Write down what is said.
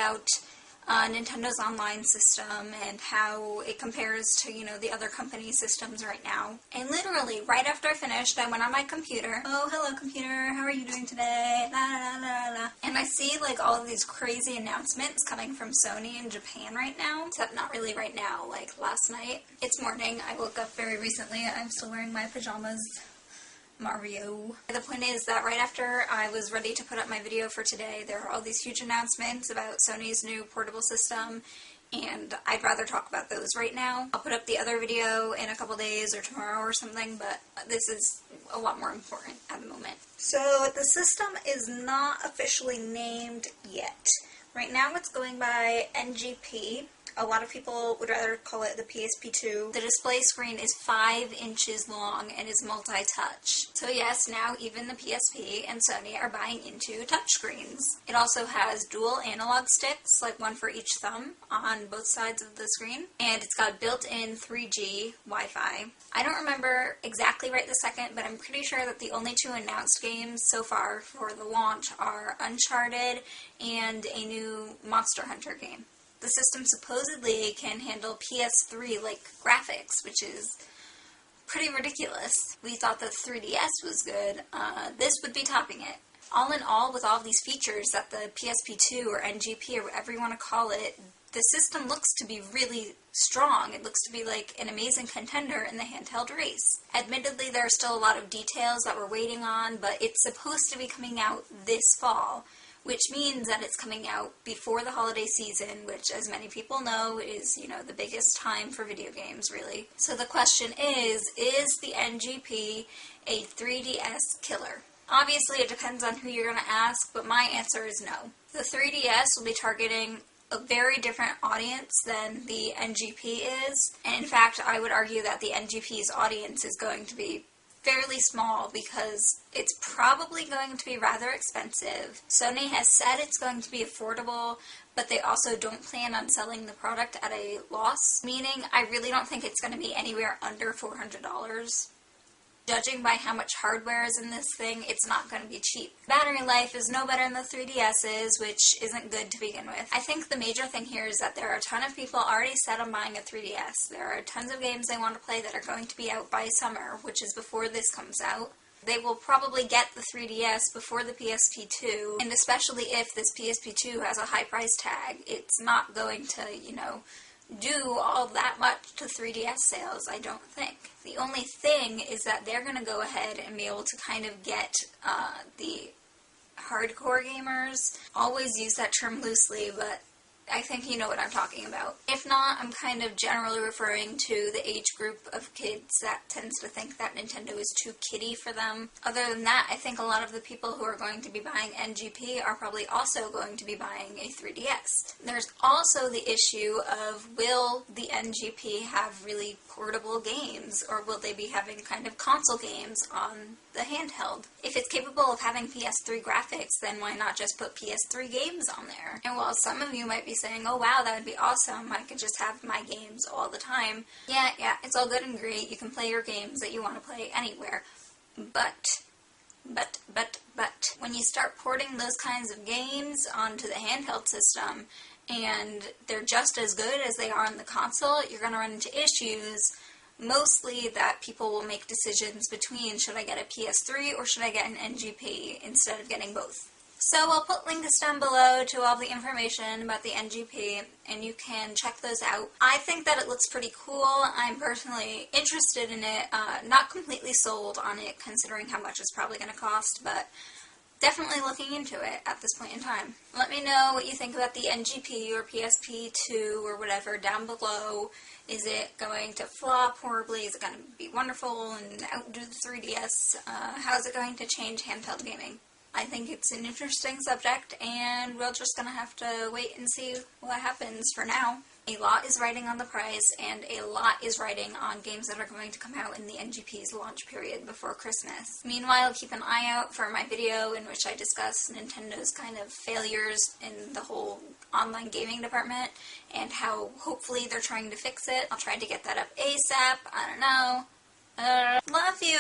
about Nintendo's online system and how it compares to, the other company systems right now. And literally, right after I finished, I went on my computer. Oh, hello computer, how are you doing today? La la la la. And I see like all of these crazy announcements coming from Sony in Japan right now. Except not really right now, like last night. It's morning, I woke up very recently. I'm still wearing my pajamas. Mario. The point is that right after I was ready to put up my video for today, there are all these huge announcements about Sony's new portable system, and I'd rather talk about those right now. I'll put up the other video in a couple days or tomorrow or something, but this is a lot more important at the moment. So the system is not officially named yet. Right now it's going by NGP. A lot of people would rather call it the PSP2. The display screen is 5 inches long and is multi-touch. So yes, now even the PSP and Sony are buying into touchscreens. It also has dual analog sticks, like one for each thumb, on both sides of the screen. And it's got built-in 3G Wi-Fi. I don't remember exactly right this second, but I'm pretty sure that the only 2 announced games so far for the launch are Uncharted and a new Monster Hunter game. The system supposedly can handle PS3-like graphics, which is pretty ridiculous. We thought that 3DS was good. This would be topping it. All in all, with all these features that the PSP2 or NGP or whatever you want to call it, the system looks to be really strong. It looks to be like an amazing contender in the handheld race. Admittedly, there are still a lot of details that we're waiting on, but it's supposed to be coming out this fall, which means that it's coming out before the holiday season, which, as many people know, is, the biggest time for video games, really. So the question is the NGP a 3DS killer? Obviously, it depends on who you're going to ask, but my answer is no. The 3DS will be targeting a very different audience than the NGP is, and in fact, I would argue that the NGP's audience is going to be fairly small because it's probably going to be rather expensive. Sony has said it's going to be affordable, but they also don't plan on selling the product at a loss, meaning I really don't think it's going to be anywhere under $400. Judging by how much hardware is in this thing, it's not going to be cheap. Battery life is no better than the 3DS's, which isn't good to begin with. I think the major thing here is that there are a ton of people already set on buying a 3DS. There are tons of games they want to play that are going to be out by summer, which is before this comes out. They will probably get the 3DS before the PSP2, and especially if this PSP2 has a high price tag, it's not going to, do all that much to 3DS sales, I don't think. The only thing is that they're going to go ahead and be able to kind of get the hardcore gamers. Always use that term loosely, but I think you know what I'm talking about. If not, I'm kind of generally referring to the age group of kids that tends to think that Nintendo is too kiddie for them. Other than that, I think a lot of the people who are going to be buying NGP are probably also going to be buying a 3DS. There's also the issue of, will the NGP have really portable games, or will they be having kind of console games on the handheld? If it's capable of having PS3 graphics, then why not just put PS3 games on there? And while some of you might be saying, oh wow, that would be awesome, I could just have my games all the time. Yeah, it's all good and great, you can play your games that you want to play anywhere. But, when you start porting those kinds of games onto the handheld system, and they're just as good as they are on the console, you're going to run into issues, mostly that people will make decisions between, should I get a PS3 or should I get an NGP instead of getting both. So I'll put links down below to all the information about the NGP, and you can check those out. I think that it looks pretty cool. I'm personally interested in it, not completely sold on it considering how much it's probably going to cost, but definitely looking into it at this point in time. Let me know what you think about the NGP or PSP2 or whatever down below. Is it going to flop horribly? Is it going to be wonderful and outdo the 3DS? How is it going to change handheld gaming? I think it's an interesting subject, and we're just going to have to wait and see what happens for now. A lot is riding on the price, and a lot is riding on games that are going to come out in the NGP's launch period before Christmas. Meanwhile, keep an eye out for my video in which I discuss Nintendo's kind of failures in the whole online gaming department, and how hopefully they're trying to fix it. I'll try to get that up ASAP. I don't know. Love you!